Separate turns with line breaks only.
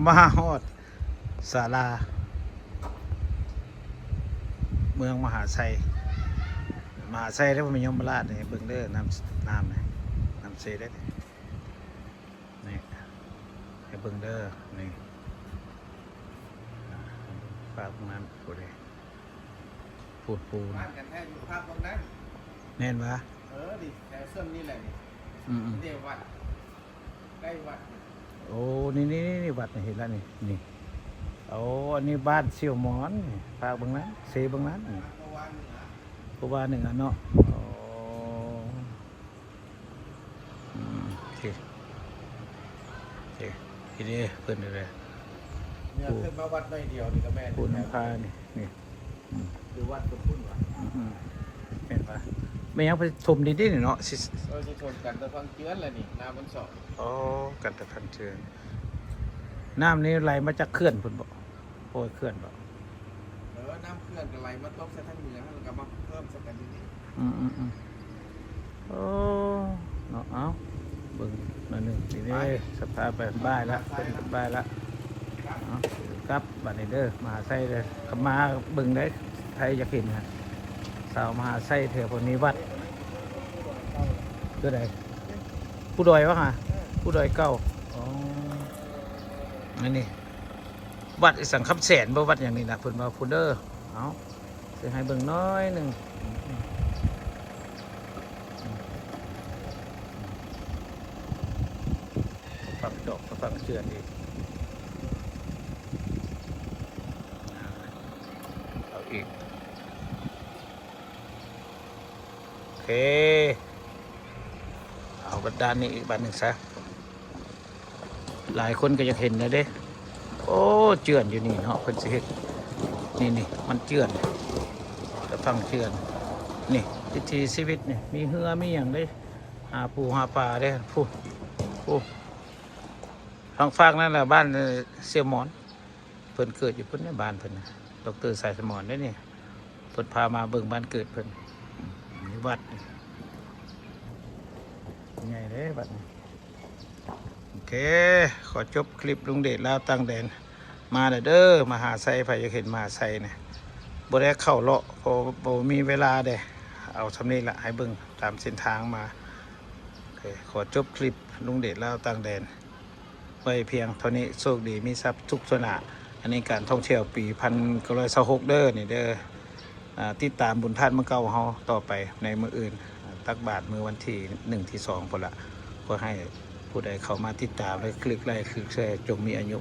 มาฮอดศาลาเมืองมหาชัยได้บ่มียมราชนี่เบิ่งเด้อน้ำนี่น้ำเซได้นี่ให้เบิ่งเด้อนี่ฝากนั้นผู้ใดพูดปูนะ
กันแท้อยู่ภาพตรงนั้น
แน่นวะ
ดิแถวเส้นนี่แหละนี่ เดียววัดใกล้วัด
โอ้นี่วัดนี่เห็นแล้วนี่โอ้อันนี้บ้านเสี่ยวหมอนนี่ฝากเบิ่งนั้นเซเบิ่งนั้นนี่
เมื่อวานเหนือ
ผู้ว่าหนึ่งอันเนาะโอ้โอเคทีนี้เพิ่นเลย
เนี่ยขึ้นมาวัดน้อยเดียวนี่ก็แม่
ปูน้ำพานี่
หรือวัดตุพุ่นวะ
เห็นปะไม่ยังไปชมดีๆนี่เนาะสิ
จะชนกันตะฟังเจือนเลยนี่น้ำมันสอบ
อ๋อกันตะพันเชิญน้ำนี้ไหลมาจากเขื่อนพุ่นบ่โอ้ยเขื่อนบ่
น้ำเคลื่อนกันไหลมาตกใส่ทางเหนือแล้วก็มาเพิ่มสักกันที่นี่
โอ้เนาะเอาเบิ่งหน่อยหนึ่งทีนี้สภาพแบบบ้ายละเป็นบ้ายละเอาครับบัดนี้เด้อมหาไส้เลยขมาเบิ่งได้ไทยอยากเห็นฮะสาวมหาไส้เถอะคนนี้วัดคือใดผู้ดอยวะฮะผู้ดอยเก่าอ๋ออันนี้วัดอีสังคำแสนบ่วัดอย่างนี้นะเพิ่นว่าพุนเด้อเอาสิให้เบิ่งน้อยหนึ่งฝักดอกฝักเชือนอีกเอาอีกโอเคเอาบัดด้านนี้อีกบัดหนึ่งซะหลายคนก็อยากเห็นนะเด้โอ้เจือนอยู่นี่เนาะเพิ่นสิเฮ็ดนี่มันเจือนจะฟังเจือนนี่วิถีชีวิตนี่มีเหือมีอย่างได้หาปูหาปลาได้ผู้ทางฝากนั่นแหละบ้านเสี่ยวหมอนเพิ่นเกิดอยู่เพิ่นในบ้านเพิ่นนะดร.สายสมรได้นี่เพิ่นพามาเบิ่งบ้านเกิดเพิ่นนี่วัดใหญ่เด้บัดนี้โอเคขอจบคลิปลุงเดชลาวตั้งแดนมาเด้อมาหาไซไผอยากเห็นมาไซเนี่ยบ่ได้เข้าเลาะเพราะบ่มีเวลาเด้เอาทำนี้ละให้เบิ่งตามเส้นทางมาโอเคขอจบคลิปลุงเดชลาวตั้งแดนไว้เพียงเท่านี้โชคดีมีทรัพย์ทุกสนะอันนี้การท่องเที่ยวปี1926เด้อนี่เด้อติดตามบุญท่านเมื่อเก่าเฮาต่อไปในมื้ออื่นตักบาตรมื้อวันที่1ที่2พุ่นละก็ให้ผู้ใดเข้ามาติดตามและคลิกไลค์คลิกแชร์จงมีอายุ